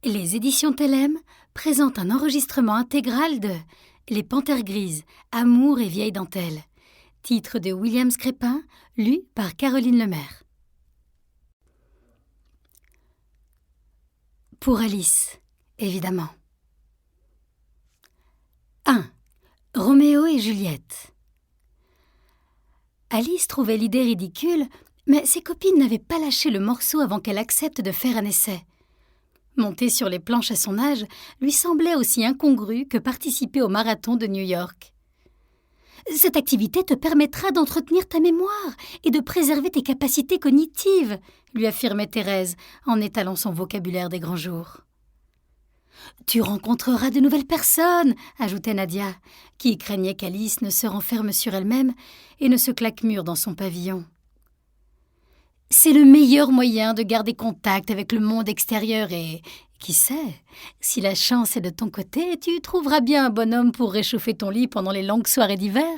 Les éditions Tellem présentent un enregistrement intégral de Les Panthères grises, Amour et vieille dentelle. Titre de William Scrépin, lu par Caroline Lemaire. Pour Alice, évidemment. 1. Roméo et Juliette. Alice trouvait l'idée ridicule, mais ses copines n'avaient pas lâché le morceau avant qu'elle accepte de faire un essai. Monter sur les planches à son âge lui semblait aussi incongru que participer au marathon de New York. « Cette activité te permettra d'entretenir ta mémoire et de préserver tes capacités cognitives », lui affirmait Thérèse en étalant son vocabulaire des grands jours. « Tu rencontreras de nouvelles personnes », ajoutait Nadia, qui craignait qu'Alice ne se renferme sur elle-même et ne se claque mûr dans son pavillon. « C'est le meilleur moyen de garder contact avec le monde extérieur et, qui sait, si la chance est de ton côté, tu trouveras bien un bonhomme pour réchauffer ton lit pendant les longues soirées d'hiver, »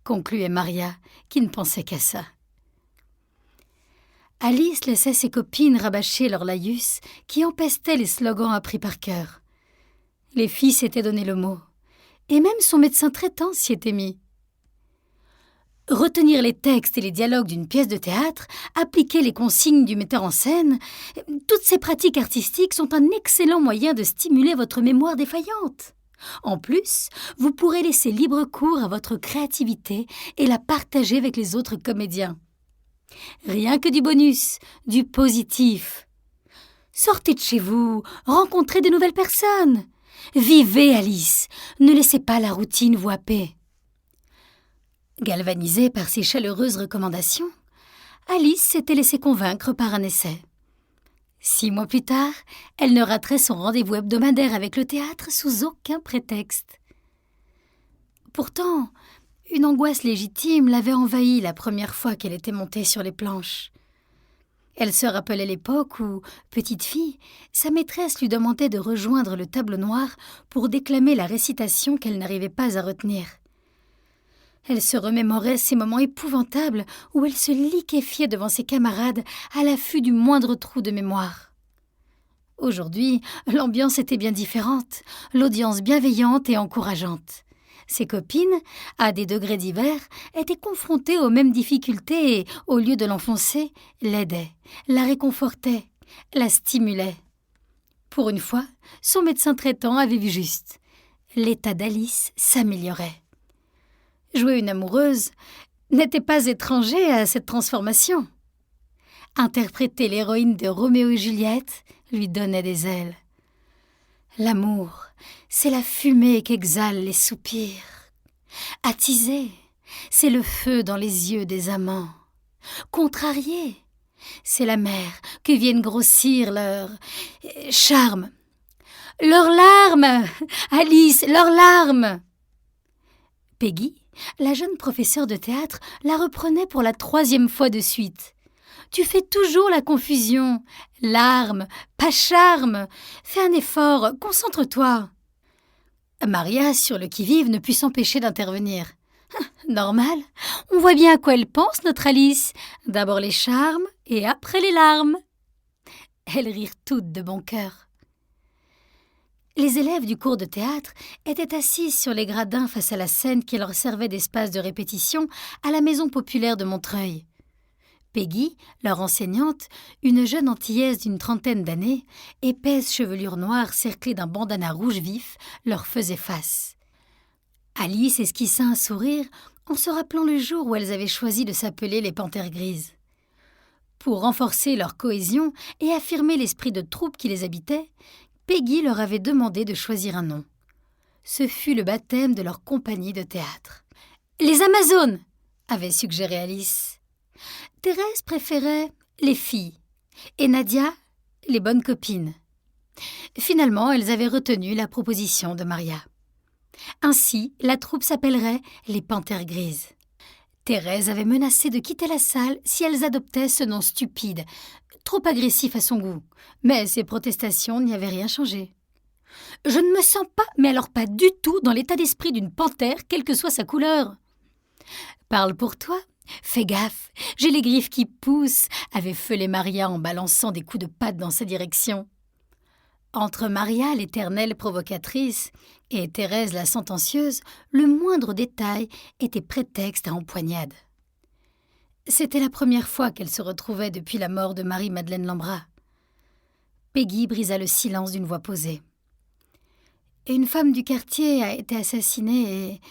concluait Maria, qui ne pensait qu'à ça. Alice laissait ses copines rabâcher leur laïus qui empestait les slogans appris par cœur. Les filles s'étaient donné le mot, et même son médecin traitant s'y était mis. Retenir les textes et les dialogues d'une pièce de théâtre, appliquer les consignes du metteur en scène, toutes ces pratiques artistiques sont un excellent moyen de stimuler votre mémoire défaillante. En plus, vous pourrez laisser libre cours à votre créativité et la partager avec les autres comédiens. Rien que du bonus, du positif. Sortez de chez vous, rencontrez de nouvelles personnes. Vivez, Alice, ne laissez pas la routine vous happer. Galvanisée par ces chaleureuses recommandations, Alice s'était laissée convaincre par un essai. 6 mois plus tard, elle ne raterait son rendez-vous hebdomadaire avec le théâtre sous aucun prétexte. Pourtant, une angoisse légitime l'avait envahie la première fois qu'elle était montée sur les planches. Elle se rappelait l'époque où, petite fille, sa maîtresse lui demandait de rejoindre le tableau noir pour déclamer la récitation qu'elle n'arrivait pas à retenir. Elle se remémorait ces moments épouvantables où elle se liquéfiait devant ses camarades à l'affût du moindre trou de mémoire. Aujourd'hui, l'ambiance était bien différente, l'audience bienveillante et encourageante. Ses copines, à des degrés divers, étaient confrontées aux mêmes difficultés et, au lieu de l'enfoncer, l'aidaient, la réconfortaient, la stimulaient. Pour une fois, son médecin traitant avait vu juste. L'état d'Alice s'améliorait. Jouer une amoureuse n'était pas étranger à cette transformation. Interpréter l'héroïne de Roméo et Juliette lui donnait des ailes. L'amour, c'est la fumée qu'exhalent les soupirs. Attiser, c'est le feu dans les yeux des amants. Contrarier, c'est la mer que viennent grossir leur charme. Leurs larmes, Alice, leurs larmes. Peggy, la jeune professeure de théâtre, la reprenait pour la 3e fois de suite. « Tu fais toujours la confusion. Larmes, pas charme. Fais un effort, concentre-toi. » Maria, sur le qui-vive, ne put s'empêcher d'intervenir. « Normal, on voit bien à quoi elle pense, notre Alice. D'abord les charmes et après les larmes. » Elles rirent toutes de bon cœur. Les élèves du cours de théâtre étaient assises sur les gradins face à la scène qui leur servait d'espace de répétition à la maison populaire de Montreuil. Peggy, leur enseignante, une jeune antillaise d'une 30aine d'années, épaisse chevelure noire cerclée d'un bandana rouge vif, leur faisait face. Alice esquissa un sourire en se rappelant le jour où elles avaient choisi de s'appeler les Panthères grises. Pour renforcer leur cohésion et affirmer l'esprit de troupe qui les habitait, Peggy leur avait demandé de choisir un nom. Ce fut le baptême de leur compagnie de théâtre. « Les Amazones !» avait suggéré Alice. Thérèse préférait les filles et Nadia, les bonnes copines. Finalement, elles avaient retenu la proposition de Maria. Ainsi, la troupe s'appellerait les Panthères grises. Thérèse avait menacé de quitter la salle si elles adoptaient ce nom stupide, trop agressif à son goût, mais ses protestations n'y avaient rien changé. « Je ne me sens pas, mais alors pas du tout, dans l'état d'esprit d'une panthère, quelle que soit sa couleur. »« Parle pour toi. Fais gaffe, j'ai les griffes qui poussent, avait feulé Maria en balançant des coups de patte dans sa direction. Entre Maria, l'éternelle provocatrice, et Thérèse, la sentencieuse, le moindre détail était prétexte à empoignade. C'était la première fois qu'elle se retrouvait depuis la mort de Marie-Madeleine Lambrat. Peggy brisa le silence d'une voix posée. « Une femme du quartier a été assassinée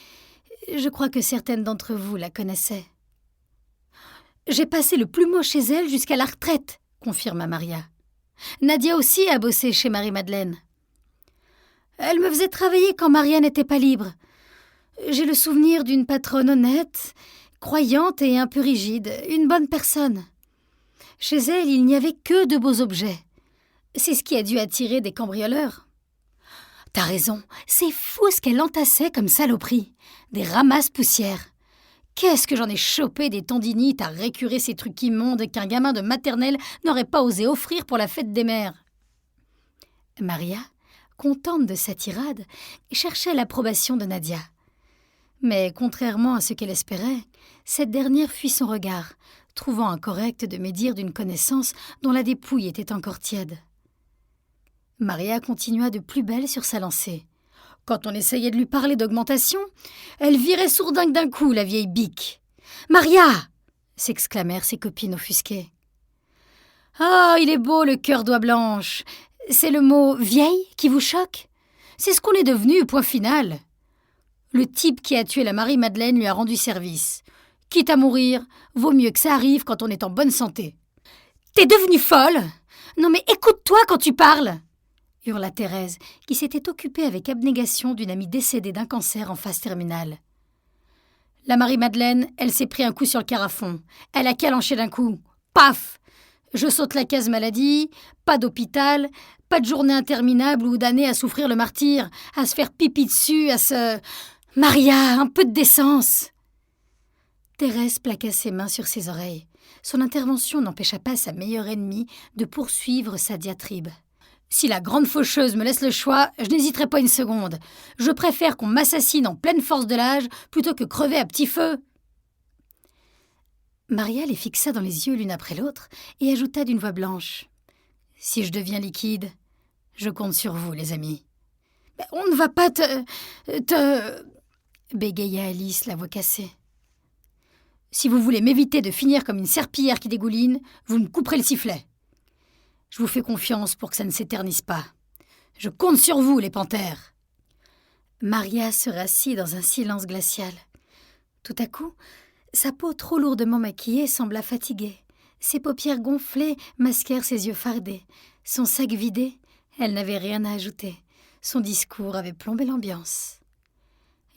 et je crois que certaines d'entre vous la connaissaient. »« J'ai passé le plumeau chez elle jusqu'à la retraite, » confirma Maria. « Nadia aussi a bossé chez Marie-Madeleine. Elle me faisait travailler quand Maria n'était pas libre. J'ai le souvenir d'une patronne honnête, croyante et un peu rigide, une bonne personne. Chez elle, il n'y avait que de beaux objets. C'est ce qui a dû attirer des cambrioleurs. »« T'as raison, c'est fou ce qu'elle entassait comme saloperie. Des ramasses-poussières. Qu'est-ce que j'en ai chopé des tendinites à récurer ces trucs immondes qu'un gamin de maternelle n'aurait pas osé offrir pour la fête des mères. » Maria, contente de sa tirade, cherchait l'approbation de Nadia. Mais contrairement à ce qu'elle espérait, cette dernière fuit son regard, trouvant incorrect de médire d'une connaissance dont la dépouille était encore tiède. Maria continua de plus belle sur sa lancée. Quand on essayait de lui parler d'augmentation, elle virait sourdingue d'un coup, la vieille bique. « Maria !» s'exclamèrent ses copines offusquées. « Ah, il est beau le cœur d'oie blanche. C'est le mot « vieille » qui vous choque ? C'est ce qu'on est devenu, point final. Le type qui a tué la Marie-Madeleine lui a rendu service. Quitte à mourir, vaut mieux que ça arrive quand on est en bonne santé. « T'es devenue folle ? Non mais écoute-toi quand tu parles !» hurla Thérèse, qui s'était occupée avec abnégation d'une amie décédée d'un cancer en phase terminale. « La Marie-Madeleine, elle s'est pris un coup sur le carafon. Elle a calanché d'un coup. Paf ! Je saute la case maladie, pas d'hôpital, pas de journée interminable ou d'année à souffrir le martyre, à se faire pipi dessus, à se... Maria, un peu de décence !» Thérèse plaqua ses mains sur ses oreilles. Son intervention n'empêcha pas sa meilleure ennemie de poursuivre sa diatribe. « Si la grande faucheuse me laisse le choix, je n'hésiterai pas une seconde. Je préfère qu'on m'assassine en pleine force de l'âge plutôt que crever à petit feu. » Maria les fixa dans les yeux l'une après l'autre et ajouta d'une voix blanche. « Si je deviens liquide, je compte sur vous, les amis. »« On ne va pas te... » bégaya Alice, la voix cassée. « Si vous voulez m'éviter de finir comme une serpillière qui dégouline, vous me couperez le sifflet. Je vous fais confiance pour que ça ne s'éternise pas. Je compte sur vous, les panthères. » Maria se rassit dans un silence glacial. Tout à coup, sa peau trop lourdement maquillée sembla fatiguée. Ses paupières gonflées masquèrent ses yeux fardés. Son sac vidé, elle n'avait rien à ajouter. Son discours avait plombé l'ambiance.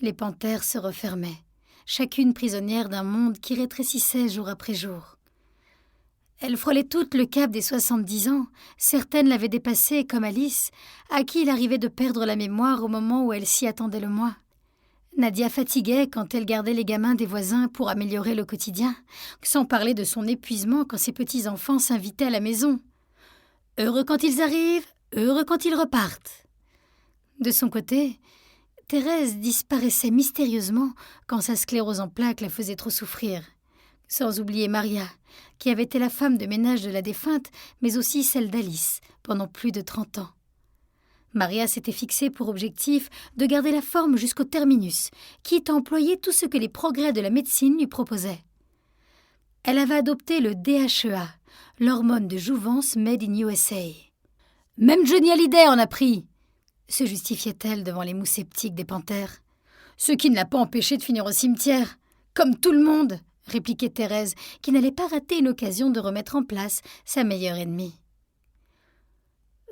Les panthères se refermaient, chacune prisonnière d'un monde qui rétrécissait jour après jour. Elles frôlaient toutes le cap des 70 ans. Certaines l'avaient dépassé, comme Alice, à qui il arrivait de perdre la mémoire au moment où elle s'y attendait le moins. Nadia fatiguait quand elle gardait les gamins des voisins pour améliorer le quotidien, sans parler de son épuisement quand ses petits-enfants s'invitaient à la maison. Heureux quand ils arrivent, heureux quand ils repartent. De son côté, Thérèse disparaissait mystérieusement quand sa sclérose en plaques la faisait trop souffrir. Sans oublier Maria, qui avait été la femme de ménage de la défunte, mais aussi celle d'Alice, pendant plus de 30 ans. Maria s'était fixé pour objectif de garder la forme jusqu'au terminus, quitte à employer tout ce que les progrès de la médecine lui proposaient. Elle avait adopté le DHEA, l'hormone de jouvence made in USA. « Même Johnny Hallyday en a pris !» se justifiait-elle devant les mous sceptiques des panthères. « Ce qui ne l'a pas empêché de finir au cimetière, comme tout le monde !» répliquait Thérèse, qui n'allait pas rater une occasion de remettre en place sa meilleure ennemie.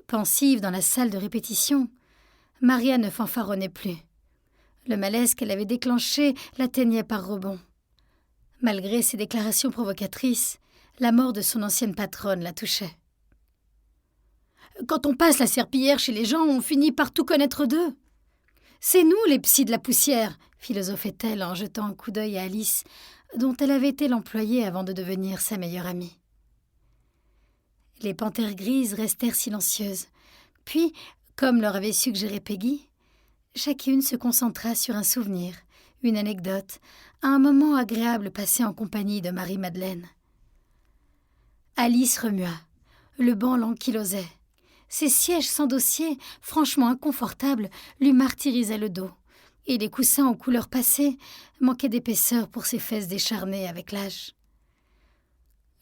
Pensive dans la salle de répétition, Maria ne fanfaronnait plus. Le malaise qu'elle avait déclenché l'atteignait par rebond. Malgré ses déclarations provocatrices, la mort de son ancienne patronne la touchait. « Quand on passe la serpillière chez les gens, on finit par tout connaître d'eux. C'est nous les psys de la poussière, philosophait-elle en jetant un coup d'œil à Alice, dont elle avait été l'employée avant de devenir sa meilleure amie. Les panthères grises restèrent silencieuses. Puis, comme leur avait suggéré Peggy, chacune se concentra sur un souvenir, une anecdote, un moment agréable passé en compagnie de Marie-Madeleine. Alice remua. Le banc l'ankylosait. Ces sièges sans dossier, franchement inconfortables, lui martyrisaient le dos. Et les coussins aux couleurs passées manquaient d'épaisseur pour ses fesses décharnées avec l'âge.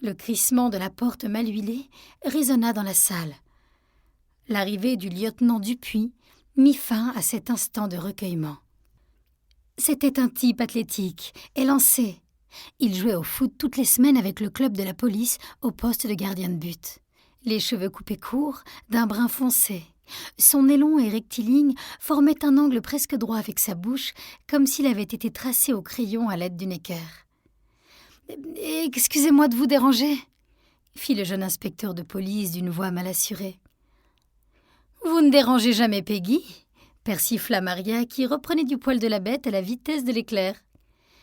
Le crissement de la porte mal huilée résonna dans la salle. L'arrivée du lieutenant Dupuis mit fin à cet instant de recueillement. C'était un type athlétique, élancé. Il jouait au foot toutes les semaines avec le club de la police au poste de gardien de but. Les cheveux coupés courts, d'un brun foncé. Son nez long et rectiligne formait un angle presque droit avec sa bouche, comme s'il avait été tracé au crayon à l'aide d'une équerre. « Excusez-moi de vous déranger », fit le jeune inspecteur de police d'une voix mal assurée. « Vous ne dérangez jamais Peggy ?» persifla Maria, qui reprenait du poil de la bête à la vitesse de l'éclair.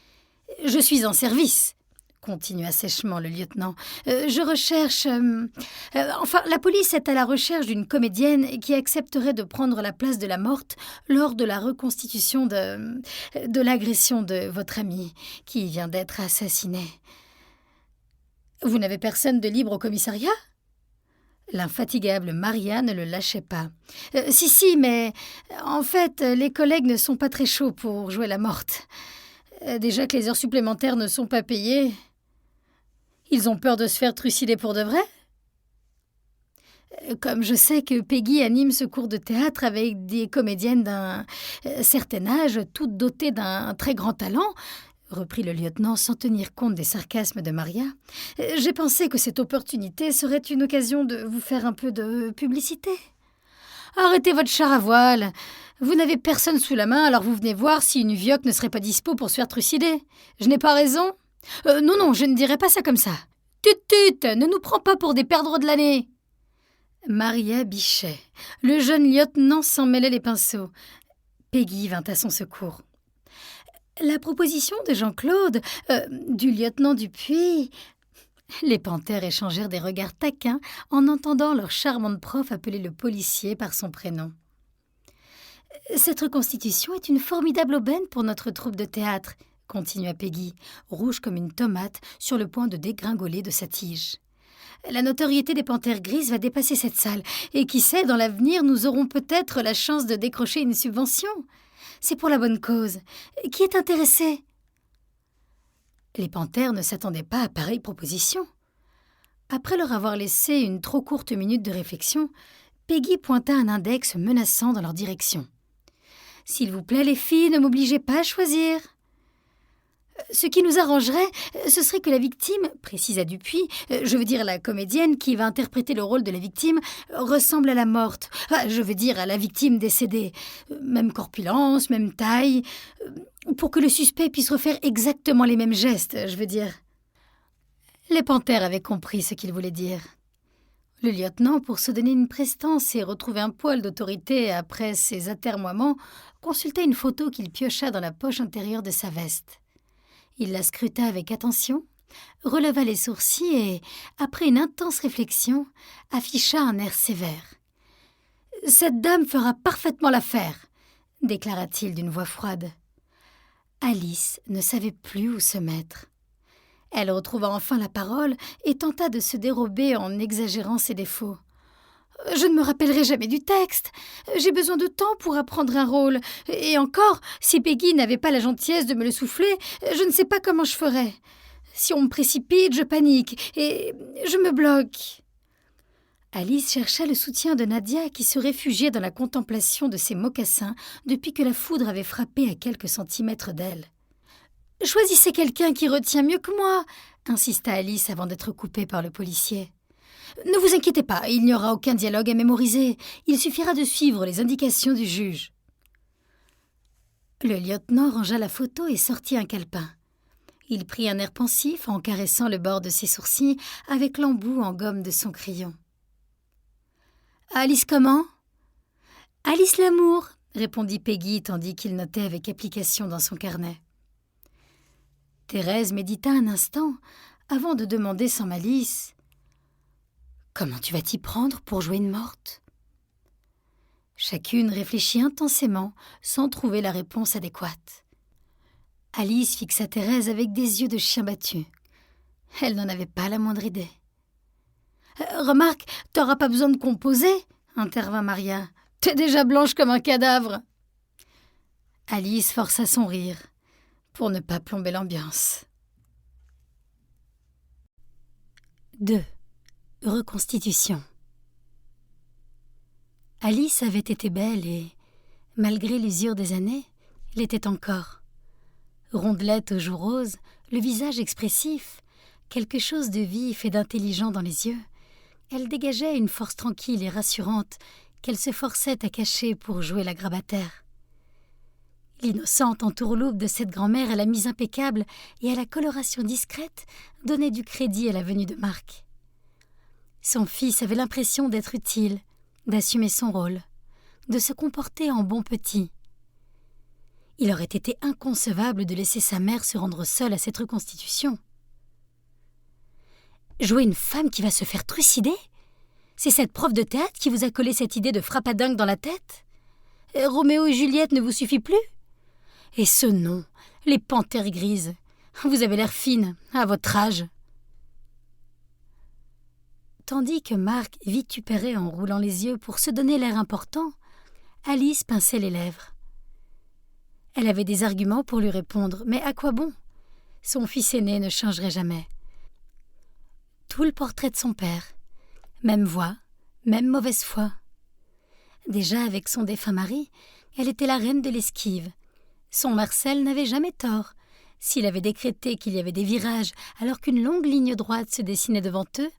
« Je suis en service », continua sèchement le lieutenant. « Je recherche... la police est à la recherche d'une comédienne qui accepterait de prendre la place de la morte lors de la reconstitution de l'agression de votre ami, qui vient d'être assassiné. Vous n'avez personne de libre au commissariat ?» L'infatigable Maria ne le lâchait pas. « Si, mais en fait, les collègues ne sont pas très chauds pour jouer la morte. Déjà que les heures supplémentaires ne sont pas payées. Ils ont peur de se faire trucider pour de vrai ? Comme je sais que Peggy anime ce cours de théâtre avec des comédiennes d'un certain âge, toutes dotées d'un très grand talent, reprit le lieutenant sans tenir compte des sarcasmes de Maria, j'ai pensé que cette opportunité serait une occasion de vous faire un peu de publicité. Arrêtez votre char à voile. Vous n'avez personne sous la main, alors vous venez voir si une vioque ne serait pas dispo pour se faire trucider. Je n'ai pas raison ? Non, je ne dirais pas ça comme ça. Tut, ne nous prends pas pour des perdreaux de l'année. Maria bichait. Le jeune lieutenant s'en mêlait les pinceaux. Peggy vint à son secours. La proposition de Jean-Claude, du lieutenant Dupuis... Les panthères échangèrent des regards taquins en entendant leur charmante prof appeler le policier par son prénom. « Cette reconstitution est une formidable aubaine pour notre troupe de théâtre, » continua Peggy, rouge comme une tomate, sur le point de dégringoler de sa tige. « La notoriété des panthères grises va dépasser cette salle, et qui sait, dans l'avenir, nous aurons peut-être la chance de décrocher une subvention. C'est pour la bonne cause. Qui est intéressé ?» Les panthères ne s'attendaient pas à pareille proposition. Après leur avoir laissé une trop courte minute de réflexion, Peggy pointa un index menaçant dans leur direction. « S'il vous plaît, les filles, ne m'obligez pas à choisir. » Ce qui nous arrangerait, ce serait que la victime, précisa Dupuis, je veux dire la comédienne qui va interpréter le rôle de la victime, ressemble à la morte, je veux dire à la victime décédée. Même corpulence, même taille, pour que le suspect puisse refaire exactement les mêmes gestes, je veux dire. Les panthères avaient compris ce qu'il voulait dire. Le lieutenant, pour se donner une prestance et retrouver un poil d'autorité après ses atermoiements, consulta une photo qu'il piocha dans la poche intérieure de sa veste. Il la scruta avec attention, releva les sourcils et, après une intense réflexion, afficha un air sévère. « Cette dame fera parfaitement l'affaire », déclara-t-il d'une voix froide. Alice ne savait plus où se mettre. Elle retrouva enfin la parole et tenta de se dérober en exagérant ses défauts. « Je ne me rappellerai jamais du texte. J'ai besoin de temps pour apprendre un rôle. Et encore, si Peggy n'avait pas la gentillesse de me le souffler, je ne sais pas comment je ferais. Si on me précipite, je panique et je me bloque. » Alice chercha le soutien de Nadia qui se réfugiait dans la contemplation de ses mocassins depuis que la foudre avait frappé à quelques centimètres d'elle. « Choisissez quelqu'un qui retient mieux que moi !» insista Alice avant d'être coupée par le policier. « Ne vous inquiétez pas, il n'y aura aucun dialogue à mémoriser. Il suffira de suivre les indications du juge. » Le lieutenant rangea la photo et sortit un calepin. Il prit un air pensif en caressant le bord de ses sourcils avec l'embout en gomme de son crayon. « Alice comment ?»« Alice Lamour », répondit Peggy tandis qu'il notait avec application dans son carnet. Thérèse médita un instant avant de demander sans malice « Comment tu vas t'y prendre pour jouer une morte ?» Chacune réfléchit intensément sans trouver la réponse adéquate. Alice fixa Thérèse avec des yeux de chien battu. Elle n'en avait pas la moindre idée. « Remarque, t'auras pas besoin de composer ?» intervint Maria. « T'es déjà blanche comme un cadavre !» Alice força son rire, pour ne pas plomber l'ambiance. 2. Reconstitution. Alice avait été belle et, malgré l'usure des années, l'était encore. Rondelette aux joues roses, le visage expressif, quelque chose de vif et d'intelligent dans les yeux, elle dégageait une force tranquille et rassurante qu'elle se forçait à cacher pour jouer la grabataire. L'innocente entourloupe de cette grand-mère à la mise impeccable et à la coloration discrète donnait du crédit à la venue de Marc. Son fils avait l'impression d'être utile, d'assumer son rôle, de se comporter en bon petit. Il aurait été inconcevable de laisser sa mère se rendre seule à cette reconstitution. Jouer une femme qui va se faire trucider ? C'est cette prof de théâtre qui vous a collé cette idée de frappadingue dans la tête ? Roméo et Juliette ne vous suffit plus ? Et ce nom, les panthères grises, vous avez l'air fine, à votre âge. Tandis que Marc vitupérait en roulant les yeux pour se donner l'air important, Alice pinçait les lèvres. Elle avait des arguments pour lui répondre, mais à quoi bon ? Son fils aîné ne changerait jamais. Tout le portrait de son père. Même voix, même mauvaise foi. Déjà avec son défunt mari, elle était la reine de l'esquive. Son Marcel n'avait jamais tort. S'il avait décrété qu'il y avait des virages alors qu'une longue ligne droite se dessinait devant eux,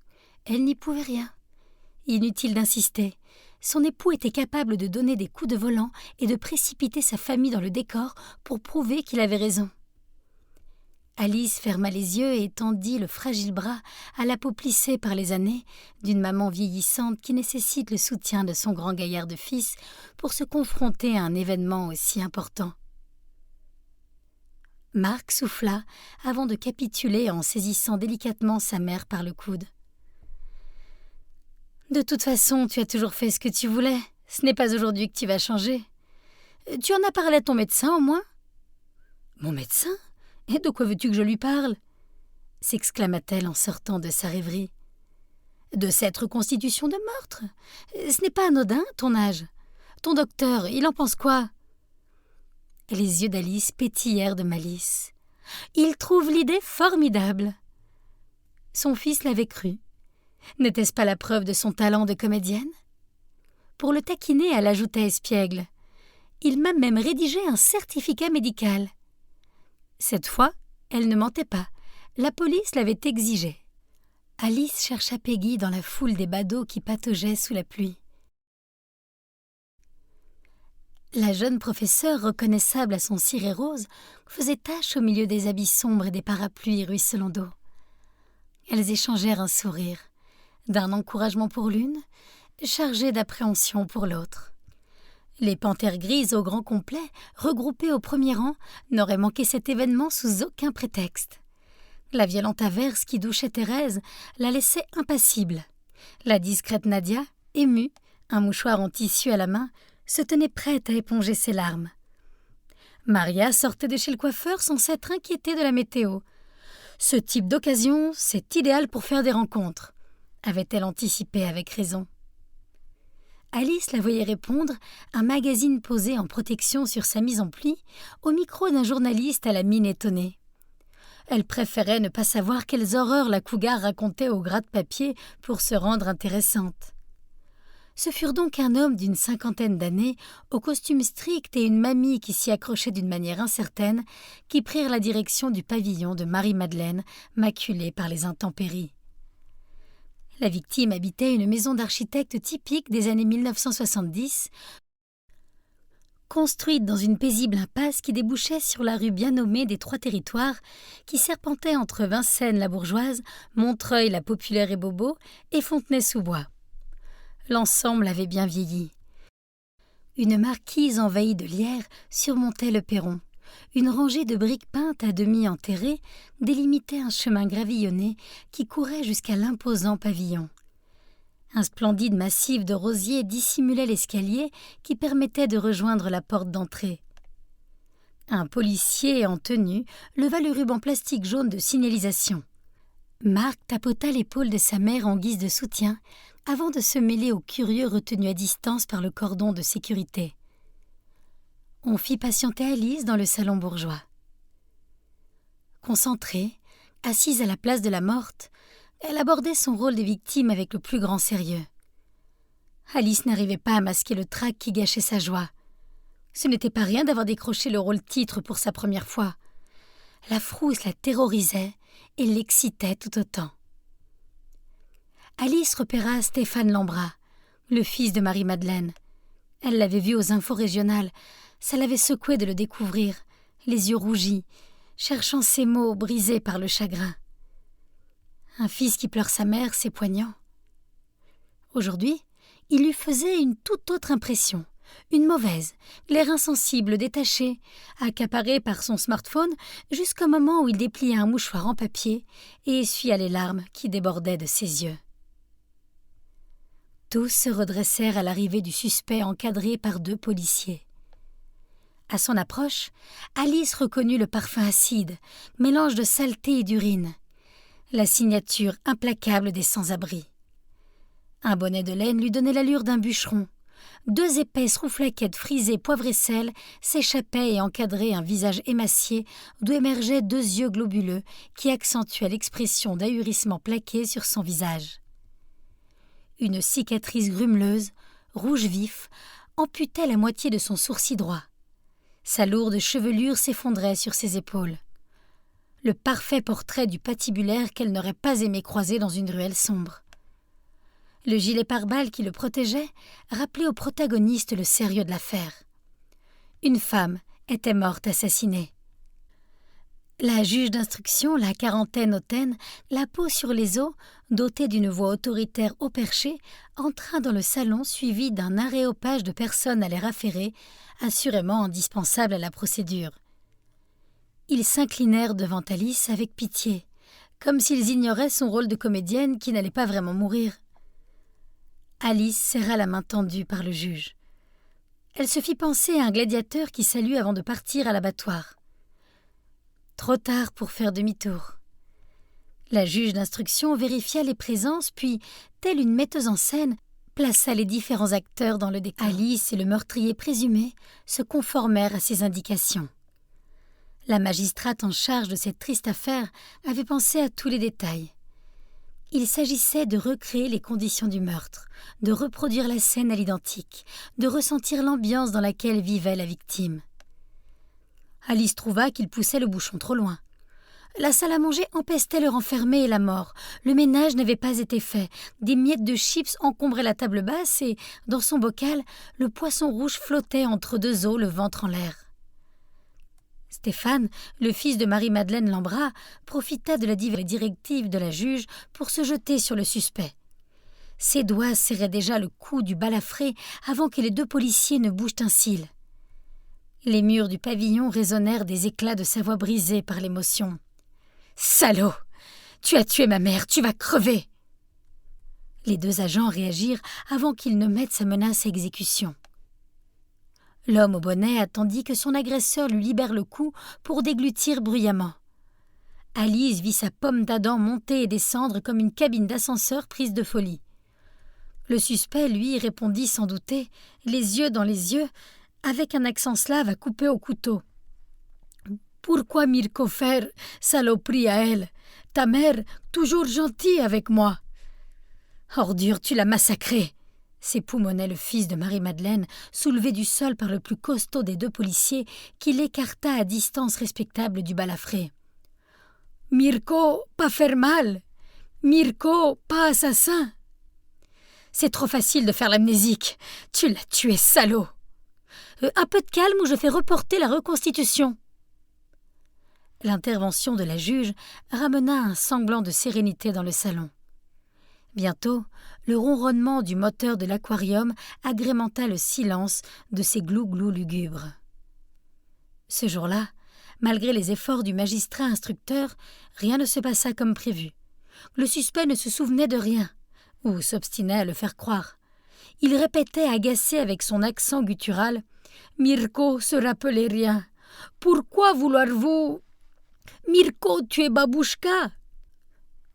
elle n'y pouvait rien. Inutile d'insister. Son époux était capable de donner des coups de volant et de précipiter sa famille dans le décor pour prouver qu'il avait raison. Alice ferma les yeux et tendit le fragile bras à la peau plissée par les années d'une maman vieillissante qui nécessite le soutien de son grand gaillard de fils pour se confronter à un événement aussi important. Marc souffla avant de capituler en saisissant délicatement sa mère par le coude. « De toute façon, tu as toujours fait ce que tu voulais. Ce n'est pas aujourd'hui que tu vas changer. Tu en as parlé à ton médecin, au moins ?»« Mon médecin ? Et de quoi veux-tu que je lui parle ?» s'exclama-t-elle en sortant de sa rêverie. « De cette reconstitution de meurtre. Ce n'est pas anodin, ton âge. Ton docteur, il en pense quoi ?» Et les yeux d'Alice pétillèrent de malice. « Il trouve l'idée formidable. » Son fils l'avait cru. N'était-ce pas la preuve de son talent de comédienne ? Pour le taquiner, elle ajouta espiègle. Il m'a même rédigé un certificat médical. Cette fois, elle ne mentait pas. La police l'avait exigé. Alice chercha Peggy dans la foule des badauds qui pataugeaient sous la pluie. La jeune professeure, reconnaissable à son ciré rose, faisait tache au milieu des habits sombres et des parapluies ruisselant d'eau. Elles échangèrent un sourire, d'un encouragement pour l'une, chargé d'appréhension pour l'autre. Les panthères grises au grand complet, regroupées au premier rang, n'auraient manqué cet événement sous aucun prétexte. La violente averse qui douchait Thérèse la laissait impassible. La discrète Nadia, émue, un mouchoir en tissu à la main, se tenait prête à éponger ses larmes. Maria sortait de chez le coiffeur sans s'être inquiétée de la météo. Ce type d'occasion, c'est idéal pour faire des rencontres, avait-elle anticipé avec raison. Alice la voyait répondre, un magazine posé en protection sur sa mise en pli, au micro d'un journaliste à la mine étonnée. Elle préférait ne pas savoir quelles horreurs la Cougar racontait au gratte-papier pour se rendre intéressante. Ce furent donc un homme d'une 50aine d'années, au costume strict et une mamie qui s'y accrochait d'une manière incertaine, qui prirent la direction du pavillon de Marie-Madeleine, maculée par les intempéries. La victime habitait une maison d'architecte typique des années 1970, construite dans une paisible impasse qui débouchait sur la rue bien nommée des Trois Territoires, qui serpentait entre Vincennes la bourgeoise, Montreuil la populaire et bobo, et Fontenay-sous-Bois. L'ensemble avait bien vieilli. Une marquise envahie de lierre surmontait le perron. Une rangée de briques peintes à demi enterrées délimitait un chemin gravillonné qui courait jusqu'à l'imposant pavillon. Un splendide massif de rosiers dissimulait l'escalier qui permettait de rejoindre la porte d'entrée. Un policier en tenue leva le ruban plastique jaune de signalisation. Marc tapota l'épaule de sa mère en guise de soutien avant de se mêler aux curieux retenus à distance par le cordon de sécurité. On fit patienter Alice dans le salon bourgeois. Concentrée, assise à la place de la morte, elle abordait son rôle de victime avec le plus grand sérieux. Alice n'arrivait pas à masquer le trac qui gâchait sa joie. Ce n'était pas rien d'avoir décroché le rôle titre pour sa première fois. La frousse la terrorisait et l'excitait tout autant. Alice repéra Stéphane Lambrat, le fils de Marie-Madeleine. Elle l'avait vu aux infos régionales. Ça l'avait secoué de le découvrir, les yeux rougis, cherchant ses mots brisés par le chagrin. Un fils qui pleure sa mère, c'est poignant. Aujourd'hui, il lui faisait une toute autre impression, une mauvaise, l'air insensible, détaché, accaparé par son smartphone jusqu'au moment où il déplia un mouchoir en papier et essuya les larmes qui débordaient de ses yeux. Tous se redressèrent à l'arrivée du suspect encadré par 2 policiers. À son approche, Alice reconnut le parfum acide, mélange de saleté et d'urine, la signature implacable des sans-abri. Un bonnet de laine lui donnait l'allure d'un bûcheron. 2 épaisses rouflaquettes frisées poivre et sel s'échappaient et encadraient un visage émacié d'où émergeaient 2 yeux globuleux qui accentuaient l'expression d'ahurissement plaqué sur son visage. Une cicatrice grumeleuse, rouge vif, amputait la moitié de son sourcil droit. Sa lourde chevelure s'effondrait sur ses épaules. Le parfait portrait du patibulaire qu'elle n'aurait pas aimé croiser dans une ruelle sombre. Le gilet pare-balles qui le protégeait rappelait au protagoniste le sérieux de l'affaire. Une femme était morte assassinée. La juge d'instruction, la quarantaine hautaine, la peau sur les os, dotée d'une voix autoritaire au perché, entra dans le salon suivi d'un aréopage de personnes à l'air affairé, assurément indispensable à la procédure. Ils s'inclinèrent devant Alice avec pitié, comme s'ils ignoraient son rôle de comédienne qui n'allait pas vraiment mourir. Alice serra la main tendue par le juge. Elle se fit penser à un gladiateur qui salue avant de partir à l'abattoir. Trop tard pour faire demi-tour. La juge d'instruction vérifia les présences, puis, telle une metteuse en scène, plaça les différents acteurs dans le décor. Alice et le meurtrier présumé se conformèrent à ses indications. La magistrate en charge de cette triste affaire avait pensé à tous les détails. Il s'agissait de recréer les conditions du meurtre, de reproduire la scène à l'identique, de ressentir l'ambiance dans laquelle vivait la victime. Alice trouva qu'il poussait le bouchon trop loin. La salle à manger empestait le renfermé et la mort. Le ménage n'avait pas été fait. Des miettes de chips encombraient la table basse et, dans son bocal, le poisson rouge flottait entre 2 os, le ventre en l'air. Stéphane, le fils de Marie-Madeleine Lambrat, profita de la directive de la juge pour se jeter sur le suspect. Ses doigts serraient déjà le cou du balafré avant que les 2 policiers ne bougent un cil. Les murs du pavillon résonnèrent des éclats de sa voix brisée par l'émotion. « Salaud! Tu as tué ma mère, tu vas crever !» Les 2 agents réagirent avant qu'il ne mette sa menace à exécution. L'homme au bonnet attendit que son agresseur lui libère le cou pour déglutir bruyamment. Alice vit sa pomme d'Adam monter et descendre comme une cabine d'ascenseur prise de folie. Le suspect, lui, répondit sans douter, les yeux dans les yeux, avec un accent slave à couper au couteau. « Pourquoi Mirko faire saloperie à elle? Ta mère, toujours gentille avec moi. »« Ordure, tu l'as massacrée !» s'époumonnait le fils de Marie-Madeleine, soulevé du sol par le plus costaud des 2 policiers, qui l'écarta à distance respectable du balafré. « Mirko, pas faire mal! Mirko, pas assassin! »« C'est trop facile de faire l'amnésique. Tu l'as tué, salaud !»« Un peu de calme ou je fais reporter la reconstitution. » L'intervention de la juge ramena un semblant de sérénité dans le salon. Bientôt, le ronronnement du moteur de l'aquarium agrémenta le silence de ces glou-glous lugubres. Ce jour-là, malgré les efforts du magistrat instructeur, rien ne se passa comme prévu. Le suspect ne se souvenait de rien, ou s'obstinait à le faire croire. Il répétait agacé avec son accent guttural « Mirko se rappelait rien. Pourquoi vouloir vous... Mirko, tu es babouchka !»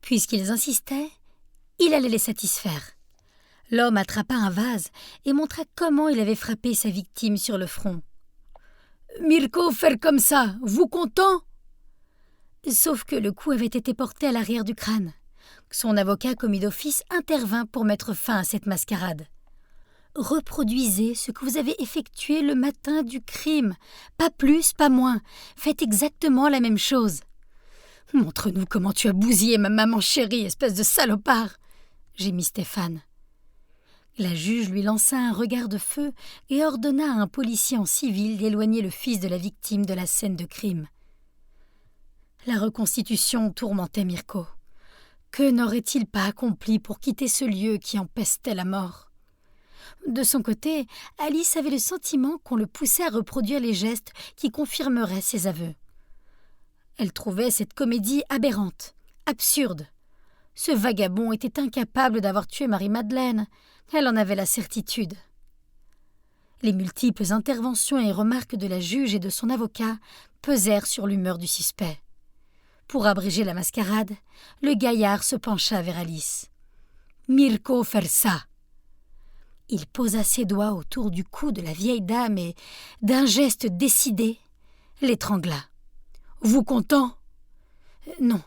Puisqu'ils insistaient, il allait les satisfaire. L'homme attrapa un vase et montra comment il avait frappé sa victime sur le front. « Mirko, faire comme ça, vous content ?» Sauf que le coup avait été porté à l'arrière du crâne. Son avocat commis d'office intervint pour mettre fin à cette mascarade. « Reproduisez ce que vous avez effectué le matin du crime. Pas plus, pas moins. Faites exactement la même chose. »« Montre-nous comment tu as bousillé ma maman chérie, espèce de salopard !» gémit Stéphane. La juge lui lança un regard de feu et ordonna à un policier en civil d'éloigner le fils de la victime de la scène de crime. La reconstitution tourmentait Mirko. Que n'aurait-il pas accompli pour quitter ce lieu qui empestait la mort ? De son côté, Alice avait le sentiment qu'on le poussait à reproduire les gestes qui confirmeraient ses aveux. Elle trouvait cette comédie aberrante, absurde. Ce vagabond était incapable d'avoir tué Marie-Madeleine. Elle en avait la certitude. Les multiples interventions et remarques de la juge et de son avocat pesèrent sur l'humeur du suspect. Pour abréger la mascarade, le gaillard se pencha vers Alice. « Mirko, faire ça !» Il posa ses doigts autour du cou de la vieille dame et, d'un geste décidé, l'étrangla. « Vous content ?» Non,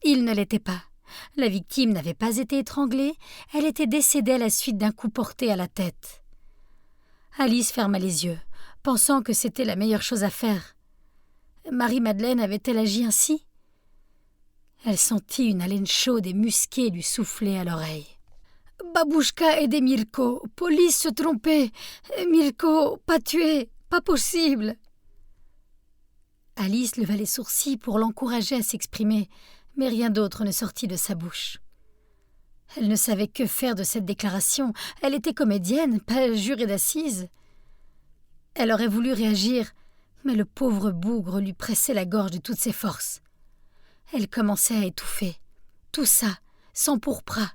il ne l'était pas. La victime n'avait pas été étranglée, elle était décédée à la suite d'un coup porté à la tête. Alice ferma les yeux, pensant que c'était la meilleure chose à faire. Marie-Madeleine avait-elle agi ainsi ? Elle sentit une haleine chaude et musquée lui souffler à l'oreille. « Babouchka aidait Mirko, police se trompait, Mirko pas tué, pas possible !» Alice leva les sourcils pour l'encourager à s'exprimer, mais rien d'autre ne sortit de sa bouche. Elle ne savait que faire de cette déclaration. Elle était comédienne, pas jurée d'assises. Elle aurait voulu réagir, mais le pauvre bougre lui pressait la gorge de toutes ses forces. Elle commençait à étouffer. Tout ça, sans pourpras.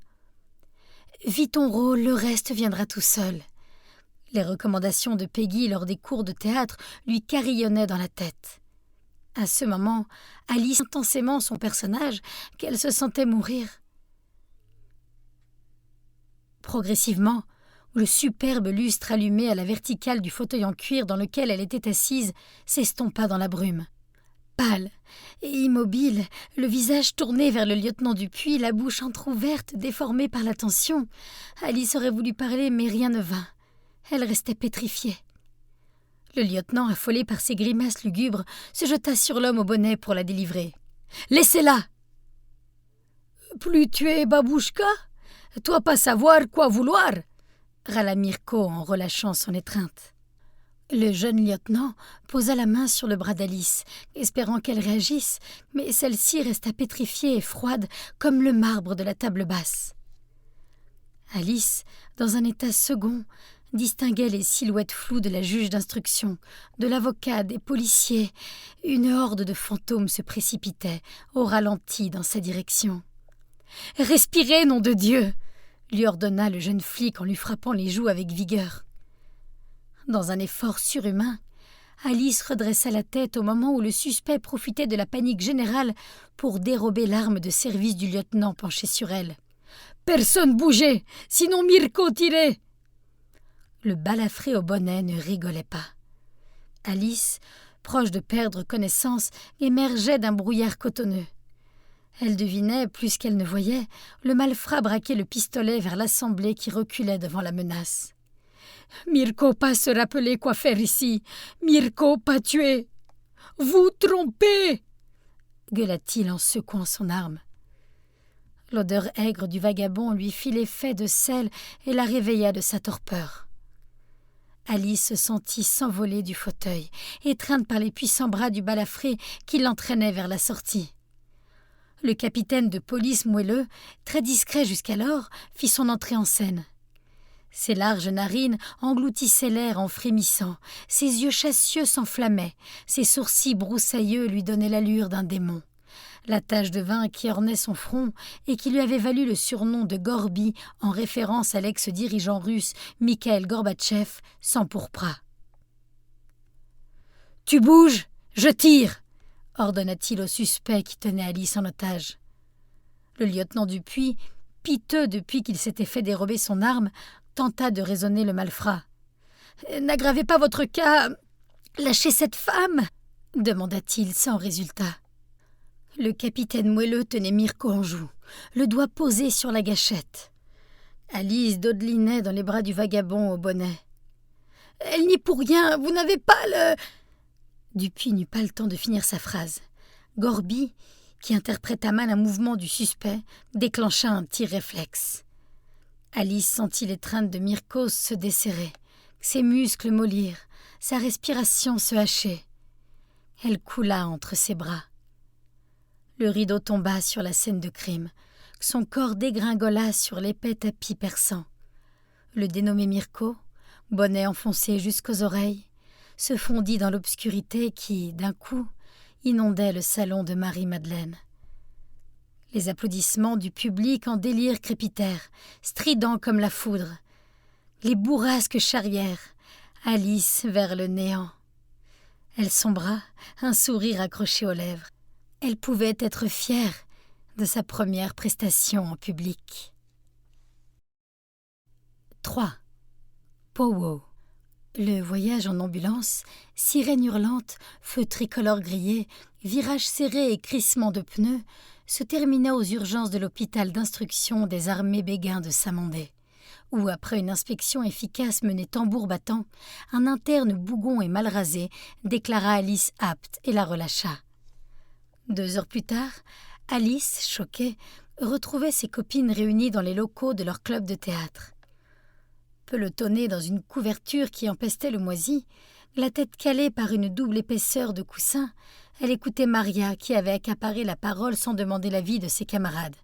« Vis ton rôle, le reste viendra tout seul. » Les recommandations de Peggy lors des cours de théâtre lui carillonnaient dans la tête. À ce moment, Alice intensément son personnage qu'elle se sentait mourir. Progressivement, le superbe lustre allumé à la verticale du fauteuil en cuir dans lequel elle était assise s'estompa dans la brume. Pâle et immobile, le visage tourné vers le lieutenant Dupuis, la bouche entr'ouverte, déformée par la tension, Alice aurait voulu parler, mais rien ne vint. Elle restait pétrifiée. Le lieutenant, affolé par ses grimaces lugubres, se jeta sur l'homme au bonnet pour la délivrer. « Laissez-la !»« Plus tuer Babouchka ? Toi pas savoir quoi vouloir !» râla Mirko en relâchant son étreinte. Le jeune lieutenant posa la main sur le bras d'Alice, espérant qu'elle réagisse, mais celle-ci resta pétrifiée et froide comme le marbre de la table basse. Alice, dans un état second, distinguait les silhouettes floues de la juge d'instruction, de l'avocat, des policiers. Une horde de fantômes se précipitait, au ralenti, dans sa direction. « Respirez, nom de Dieu !» lui ordonna le jeune flic en lui frappant les joues avec vigueur. Dans un effort surhumain, Alice redressa la tête au moment où le suspect profitait de la panique générale pour dérober l'arme de service du lieutenant penché sur elle. « Personne bougeait, sinon Mirko tirait !» Le balafré au bonnet ne rigolait pas. Alice, proche de perdre connaissance, émergeait d'un brouillard cotonneux. Elle devinait, plus qu'elle ne voyait, le malfrat braquer le pistolet vers l'assemblée qui reculait devant la menace. « Mirko pas se rappeler quoi faire ici. Mirko pas tuer. Vous trompez !» gueula-t-il en secouant son arme. L'odeur aigre du vagabond lui fit l'effet de sel et la réveilla de sa torpeur. Alice se sentit s'envoler du fauteuil, étreinte par les puissants bras du balafré qui l'entraînait vers la sortie. Le capitaine de police moelleux, très discret jusqu'alors, fit son entrée en scène. Ses larges narines engloutissaient l'air en frémissant, ses yeux chassieux s'enflammaient, ses sourcils broussailleux lui donnaient l'allure d'un démon. La tache de vin qui ornait son front et qui lui avait valu le surnom de Gorby en référence à l'ex-dirigeant russe Mikhail Gorbatchev s'empourpra. « Tu bouges, je tire !» ordonna-t-il au suspect qui tenait Alice en otage. Le lieutenant Dupuis, piteux depuis qu'il s'était fait dérober son arme, tenta de raisonner le malfrat. « N'aggravez pas votre cas. Lâchez cette femme !» demanda-t-il sans résultat. Le capitaine moelleux tenait Mirko en joue, le doigt posé sur la gâchette. Alice dodelinait dans les bras du vagabond au bonnet. « Elle n'y est pour rien, vous n'avez pas le… » Dupuis n'eut pas le temps de finir sa phrase. Gorby, qui interpréta mal un mouvement du suspect, déclencha un tir réflexe. Alice sentit l'étreinte de Mirko se desserrer, ses muscles mollir, sa respiration se hacher. Elle coula entre ses bras. Le rideau tomba sur la scène de crime. Son corps dégringola sur l'épais tapis perçant. Le dénommé Mirko, bonnet enfoncé jusqu'aux oreilles, se fondit dans l'obscurité qui, d'un coup, inondait le salon de Marie-Madeleine. Les applaudissements du public en délire crépitèrent, stridents comme la foudre. Les bourrasques charrièrent Alice vers le néant. Elle sombra, un sourire accroché aux lèvres. Elle pouvait être fière de sa première prestation en public. 3. Powo. Le voyage en ambulance, sirène hurlante, feu tricolore grillé, virage serré et crissement de pneus, se termina aux urgences de l'hôpital d'instruction des armées Béguin de Samandé, où, après une inspection efficace menée tambour battant, un interne bougon et mal rasé déclara Alice apte et la relâcha. 2 heures plus tard, Alice, choquée, retrouvait ses copines réunies dans les locaux de leur club de théâtre. Pelotonnée dans une couverture qui empestait le moisi, la tête calée par une double épaisseur de coussin, elle écoutait Maria qui avait accaparé la parole sans demander l'avis de ses camarades.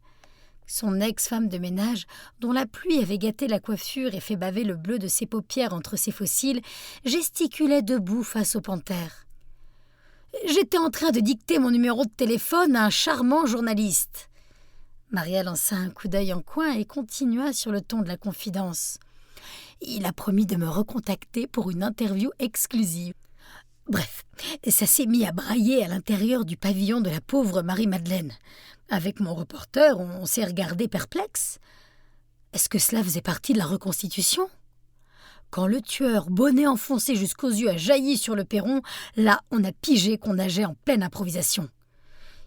Son ex-femme de ménage, dont la pluie avait gâté la coiffure et fait baver le bleu de ses paupières entre ses fossiles, gesticulait debout face aux panthères. « J'étais en train de dicter mon numéro de téléphone à un charmant journaliste. » Maria lança un coup d'œil en coin et continua sur le ton de la confidence. « Il a promis de me recontacter pour une interview exclusive. Bref, ça s'est mis à brailler à l'intérieur du pavillon de la pauvre Marie-Madeleine. Avec mon reporter, on s'est regardé perplexe. Est-ce que cela faisait partie de la reconstitution ? Quand le tueur, bonnet enfoncé jusqu'aux yeux, a jailli sur le perron, là, on a pigé qu'on nageait en pleine improvisation.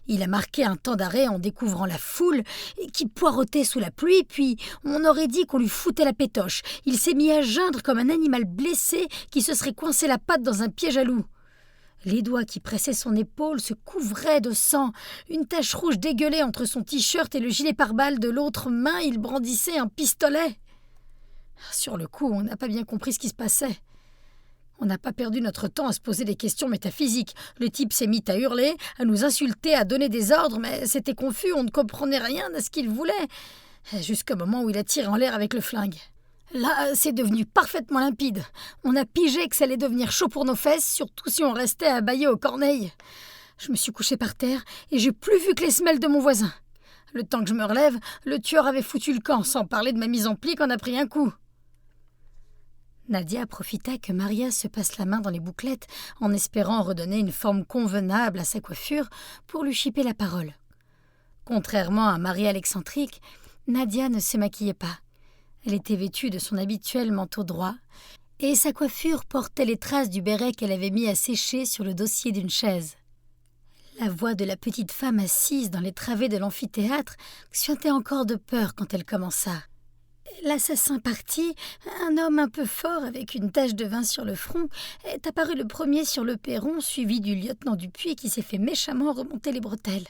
Il a marqué un temps d'arrêt en découvrant la foule qui poireautait sous la pluie, puis on aurait dit qu'on lui foutait la pétoche. Il s'est mis à geindre comme un animal blessé qui se serait coincé la patte dans un piège à loup. Les doigts qui pressaient son épaule se couvraient de sang. Une tache rouge dégueulait entre son t-shirt et le gilet pare-balles de l'autre main, il brandissait un pistolet. Sur le coup, on n'a pas bien compris ce qui se passait. On n'a pas perdu notre temps à se poser des questions métaphysiques. Le type s'est mis à hurler, à nous insulter, à donner des ordres, mais c'était confus, on ne comprenait rien à ce qu'il voulait. Jusqu'au moment où il a tiré en l'air avec le flingue. Là, c'est devenu parfaitement limpide. On a pigé que ça allait devenir chaud pour nos fesses, surtout si on restait à bâiller aux corneilles. Je me suis couchée par terre et j'ai plus vu que les semelles de mon voisin. Le temps que je me relève, le tueur avait foutu le camp, sans parler de ma mise en pli qu'on a pris un coup. Nadia profita que Maria se passe la main dans les bouclettes en espérant redonner une forme convenable à sa coiffure pour lui chipper la parole. Contrairement à Maria l'excentrique, Nadia ne se maquillait pas. Elle était vêtue de son habituel manteau droit et sa coiffure portait les traces du béret qu'elle avait mis à sécher sur le dossier d'une chaise. La voix de la petite femme assise dans les travées de l'amphithéâtre suintait encore de peur quand elle commença. L'assassin parti, un homme un peu fort avec une tache de vin sur le front, est apparu le premier sur le perron, suivi du lieutenant Dupuis qui s'est fait méchamment remonter les bretelles.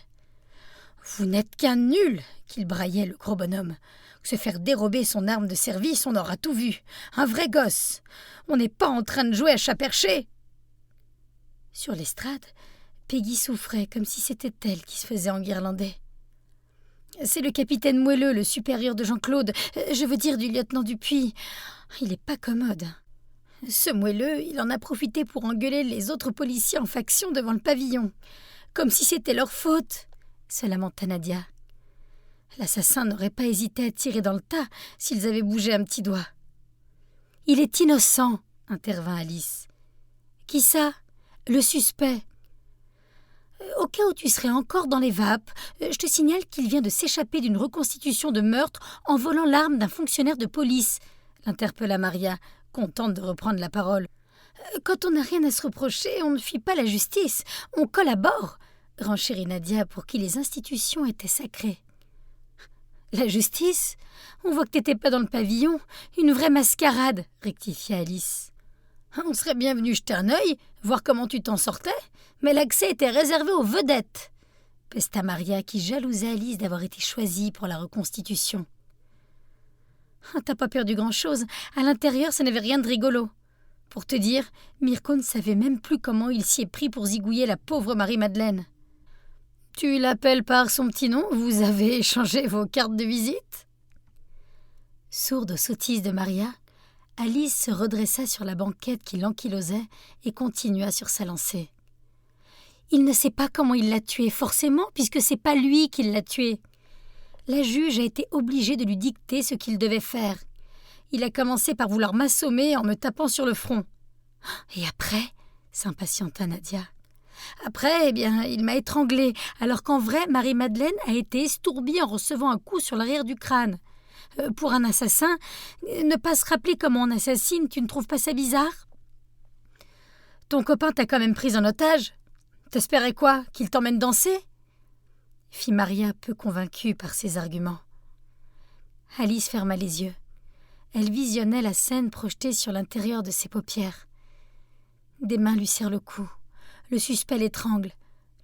« Vous n'êtes qu'un nul !» qu'il braillait, le gros bonhomme. « Se faire dérober son arme de service, on aura tout vu. Un vrai gosse. On n'est pas en train de jouer à chat perché !» Sur l'estrade, Peggy souffrait comme si c'était elle qui se faisait enguirlander. « C'est le capitaine moelleux, le supérieur de Jean-Claude, je veux dire du lieutenant Dupuis. Il n'est pas commode. Ce moelleux, il en a profité pour engueuler les autres policiers en faction devant le pavillon. Comme si c'était leur faute, se lamenta Nadia. L'assassin n'aurait pas hésité à tirer dans le tas s'ils avaient bougé un petit doigt. « Il est innocent, » intervint Alice. « Qui ça ? Le suspect. » Au cas où tu serais encore dans les vapes, je te signale qu'il vient de s'échapper d'une reconstitution de meurtre en volant l'arme d'un fonctionnaire de police, l'interpella Maria, contente de reprendre la parole. Quand on n'a rien à se reprocher, on ne fuit pas la justice, on collabore, renchérit Nadia pour qui les institutions étaient sacrées. La justice? On voit que t'étais pas dans le pavillon, une vraie mascarade, rectifia Alice. On serait bien venu jeter un œil, voir comment tu t'en sortais, mais l'accès était réservé aux vedettes, pesta Maria qui jalousait Alice d'avoir été choisie pour la reconstitution. T'as pas perdu grand-chose, à l'intérieur ça n'avait rien de rigolo. Pour te dire, Mirko ne savait même plus comment il s'y est pris pour zigouiller la pauvre Marie-Madeleine. Tu l'appelles par son petit nom? Vous avez échangé vos cartes de visite? Sourde aux sottises de Maria, Alice se redressa sur la banquette qui l'ankylosait et continua sur sa lancée. Il ne sait pas comment il l'a tué, forcément, puisque c'est pas lui qui l'a tué. La juge a été obligée de lui dicter ce qu'il devait faire. Il a commencé par vouloir m'assommer en me tapant sur le front. Et après, s'impatienta Nadia. Après, il m'a étranglée, alors qu'en vrai, Marie-Madeleine a été estourbie en recevant un coup sur l'arrière du crâne. Pour un assassin, ne pas se rappeler comment on assassine, tu ne trouves pas ça bizarre? Ton copain t'a quand même prise en otage. T'espérais quoi? Qu'il t'emmène danser? Fit Maria, peu convaincue par ses arguments. Alice ferma les yeux. Elle visionnait la scène projetée sur l'intérieur de ses paupières. Des mains lui serrent le cou. Le suspect l'étrangle.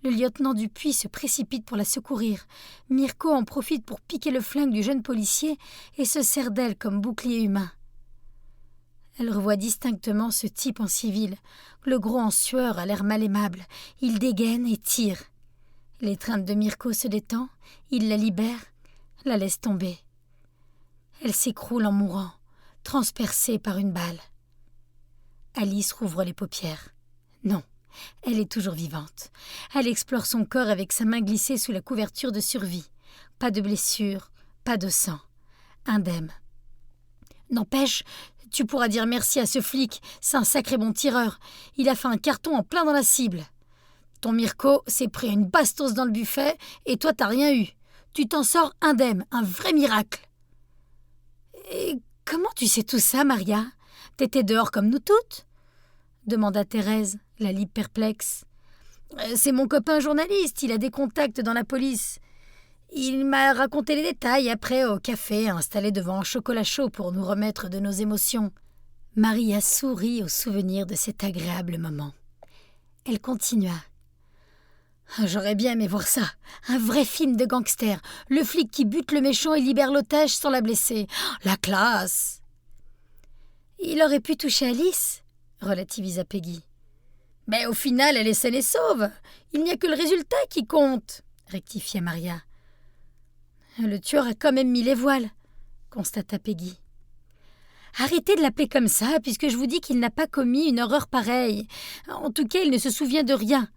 Le lieutenant Dupuis se précipite pour la secourir. Mirko en profite pour piquer le flingue du jeune policier et se sert d'elle comme bouclier humain. Elle revoit distinctement ce type en civil. Le gros en sueur a l'air mal aimable. Il dégaine et tire. L'étreinte de Mirko se détend, il la libère, la laisse tomber. Elle s'écroule en mourant, transpercée par une balle. Alice rouvre les paupières. Non, elle est toujours vivante. Elle explore son corps avec sa main glissée sous la couverture de survie. Pas de blessure, pas de sang. Indemne. N'empêche, tu pourras dire merci à ce flic, c'est un sacré bon tireur. Il a fait un carton en plein dans la cible. Ton Mirko s'est pris une bastos dans le buffet et toi t'as rien eu. Tu t'en sors indemne, un vrai miracle. Et comment tu sais tout ça, Maria? T'étais dehors comme nous toutes? Demanda Thérèse, la libre perplexe. C'est mon copain journaliste, il a des contacts dans la police. Il m'a raconté les détails après au café, installé devant un chocolat chaud pour nous remettre de nos émotions. Maria sourit au souvenir de cet agréable moment. Elle continua. J'aurais bien aimé voir ça. Un vrai film de gangster. Le flic qui bute le méchant et libère l'otage sans la blesser. La classe! Il aurait pu toucher Alice, relativisa Peggy. Mais au final, elle est saine et sauve. Il n'y a que le résultat qui compte, rectifia Maria. Le tueur a quand même mis les voiles, constata Peggy. Arrêtez de l'appeler comme ça, puisque je vous dis qu'il n'a pas commis une horreur pareille. En tout cas, il ne se souvient de rien,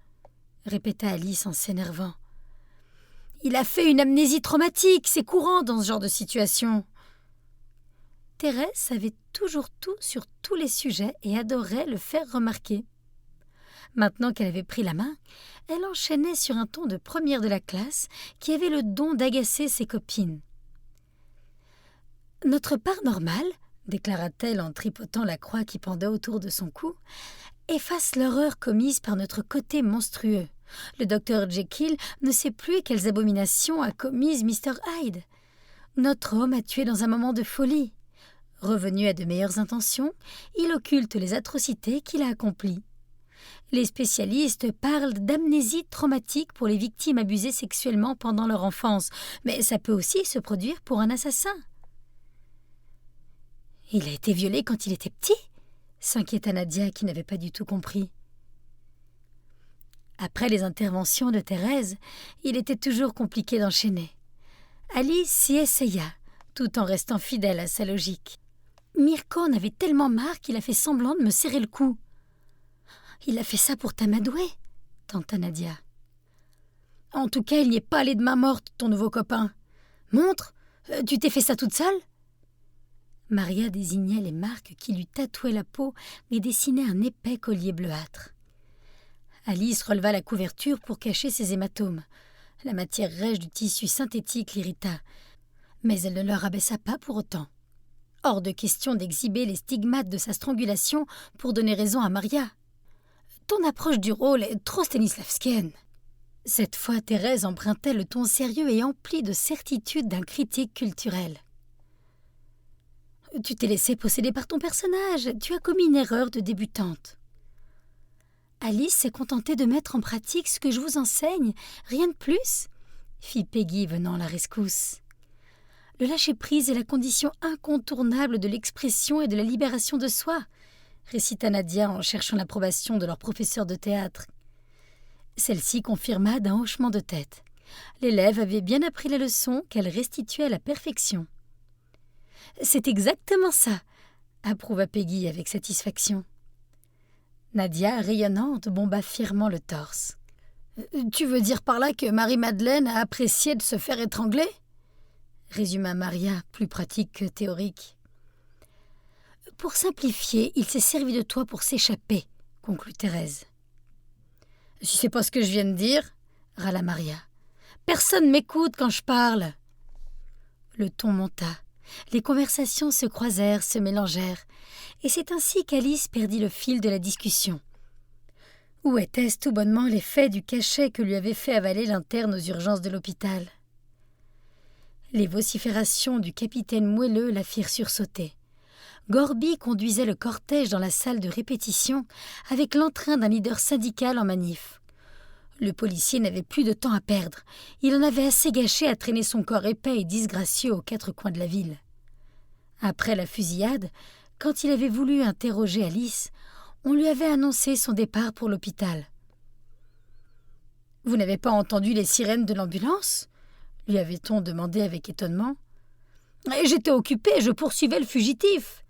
répéta Alice en s'énervant. Il a fait une amnésie traumatique, c'est courant dans ce genre de situation. Thérèse savait toujours tout sur tous les sujets et adorait le faire remarquer. Maintenant qu'elle avait pris la main, elle enchaînait sur un ton de première de la classe qui avait le don d'agacer ses copines. « Notre part normale, déclara-t-elle en tripotant la croix qui pendait autour de son cou, efface l'horreur commise par notre côté monstrueux. Le docteur Jekyll ne sait plus quelles abominations a commises Mr. Hyde. Notre homme a tué dans un moment de folie. Revenu à de meilleures intentions, il occulte les atrocités qu'il a accomplies. Les spécialistes parlent d'amnésie traumatique pour les victimes abusées sexuellement pendant leur enfance, mais ça peut aussi se produire pour un assassin. « Il a été violé quand il était petit ?» s'inquiéta Nadia qui n'avait pas du tout compris. Après les interventions de Thérèse, il était toujours compliqué d'enchaîner. Alice s'y essaya, tout en restant fidèle à sa logique. Mirko en avait tellement marre qu'il a fait semblant de me serrer le cou. « Il a fait ça pour t'amadouer ?» tenta Nadia. « En tout cas, il n'y est pas allé de main morte, ton nouveau copain. Montre, tu t'es fait ça toute seule ?» Maria désignait les marques qui lui tatouaient la peau et dessinait un épais collier bleuâtre. Alice releva la couverture pour cacher ses hématomes. La matière rêche du tissu synthétique l'irrita, mais elle ne le rabaissa pas pour autant. Hors de question d'exhiber les stigmates de sa strangulation pour donner raison à Maria. « Ton approche du rôle est trop stanislavskienne. » Cette fois, Thérèse empruntait le ton sérieux et empli de certitude d'un critique culturel. « Tu t'es laissé posséder par ton personnage, tu as commis une erreur de débutante. » Alice s'est contentée de mettre en pratique ce que je vous enseigne, rien de plus, fit Peggy venant à la rescousse. Le lâcher-prise est la condition incontournable de l'expression et de la libération de soi, récita Nadia en cherchant l'approbation de leur professeur de théâtre. Celle-ci confirma d'un hochement de tête. L'élève avait bien appris la leçon qu'elle restituait à la perfection. « C'est exactement ça !» approuva Peggy avec satisfaction. Nadia, rayonnante, bomba fièrement le torse. « Tu veux dire par là que Marie-Madeleine a apprécié de se faire étrangler ?» résuma Maria, plus pratique que théorique. « Pour simplifier, il s'est servi de toi pour s'échapper, » conclut Thérèse. « Si c'est pas ce que je viens de dire, » râla Maria. « Personne m'écoute quand je parle. » Le ton monta. Les conversations se croisèrent, se mélangèrent, et c'est ainsi qu'Alice perdit le fil de la discussion. Où étaient-ce tout bonnement les faits du cachet que lui avait fait avaler l'interne aux urgences de l'hôpital? Les vociférations du capitaine moelleux la firent sursauter. Gorby conduisait le cortège dans la salle de répétition avec l'entrain d'un leader syndical en manif. Le policier n'avait plus de temps à perdre. Il en avait assez gâché à traîner son corps épais et disgracieux aux quatre coins de la ville. Après la fusillade, quand il avait voulu interroger Alice, on lui avait annoncé son départ pour l'hôpital. « Vous n'avez pas entendu les sirènes de l'ambulance ?» lui avait-on demandé avec étonnement. « J'étais occupé, je poursuivais le fugitif. »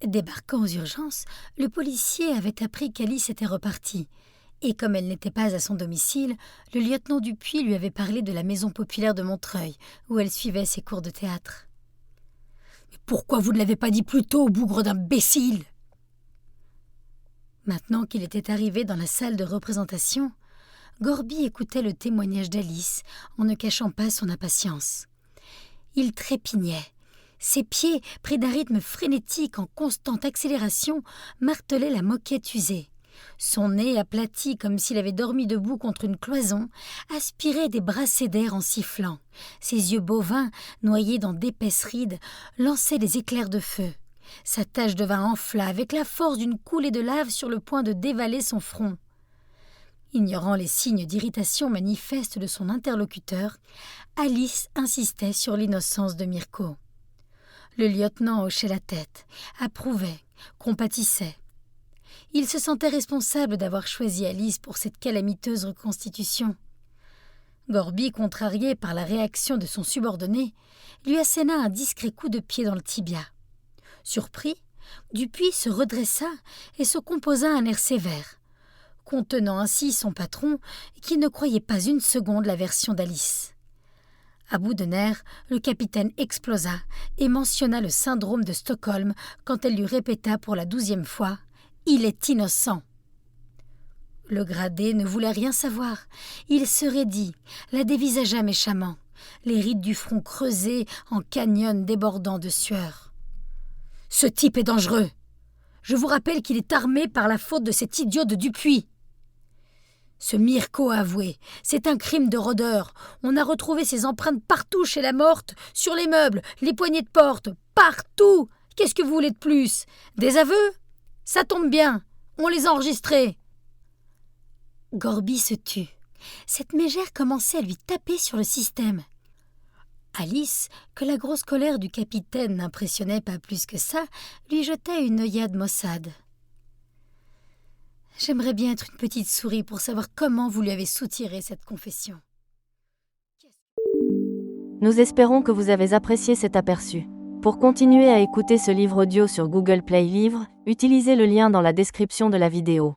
Débarquant aux urgences, le policier avait appris qu'Alice était repartie. Et comme elle n'était pas à son domicile, le lieutenant Dupuis lui avait parlé de la maison populaire de Montreuil, où elle suivait ses cours de théâtre. « Pourquoi vous ne l'avez pas dit plus tôt, bougre d'imbécile ?» Maintenant qu'il était arrivé dans la salle de représentation, Gorby écoutait le témoignage d'Alice en ne cachant pas son impatience. Il trépignait. Ses pieds, pris d'un rythme frénétique en constante accélération, martelaient la moquette usée. Son nez, aplati comme s'il avait dormi debout contre une cloison, aspirait des brassées d'air en sifflant. Ses yeux bovins, noyés dans d'épaisses rides, lançaient des éclairs de feu. Sa tache de vin enfla avec la force d'une coulée de lave sur le point de dévaler son front. Ignorant les signes d'irritation manifestes de son interlocuteur, Alice insistait sur l'innocence de Mirko. Le lieutenant hochait la tête, approuvait, compatissait. Il se sentait responsable d'avoir choisi Alice pour cette calamiteuse reconstitution. Gorby, contrarié par la réaction de son subordonné, lui asséna un discret coup de pied dans le tibia. Surpris, Dupuis se redressa et se composa un air sévère, contenant ainsi son patron qui ne croyait pas une seconde la version d'Alice. À bout de nerfs, le capitaine explosa et mentionna le syndrome de Stockholm quand elle lui répéta pour la 12e fois « Il est innocent !» Le gradé ne voulait rien savoir. Il se raidit, la dévisagea méchamment, les rides du front creusées en canyon débordant de sueur. « Ce type est dangereux. Je vous rappelle qu'il est armé par la faute de cet idiot de Dupuis. » Ce Mirko a avoué. C'est un crime de rôdeur. On a retrouvé ses empreintes partout chez la morte, sur les meubles, les poignées de porte, partout. Qu'est-ce que vous voulez de plus? Des aveux? Ça tombe bien. On les a enregistrés. Gorby se tut. Cette mégère commençait à lui taper sur le système. Alice, que la grosse colère du capitaine n'impressionnait pas plus que ça, lui jetait une œillade maussade. J'aimerais bien être une petite souris pour savoir comment vous lui avez soutiré cette confession. Nous espérons que vous avez apprécié cet aperçu. Pour continuer à écouter ce livre audio sur Google Play Livres, utilisez le lien dans la description de la vidéo.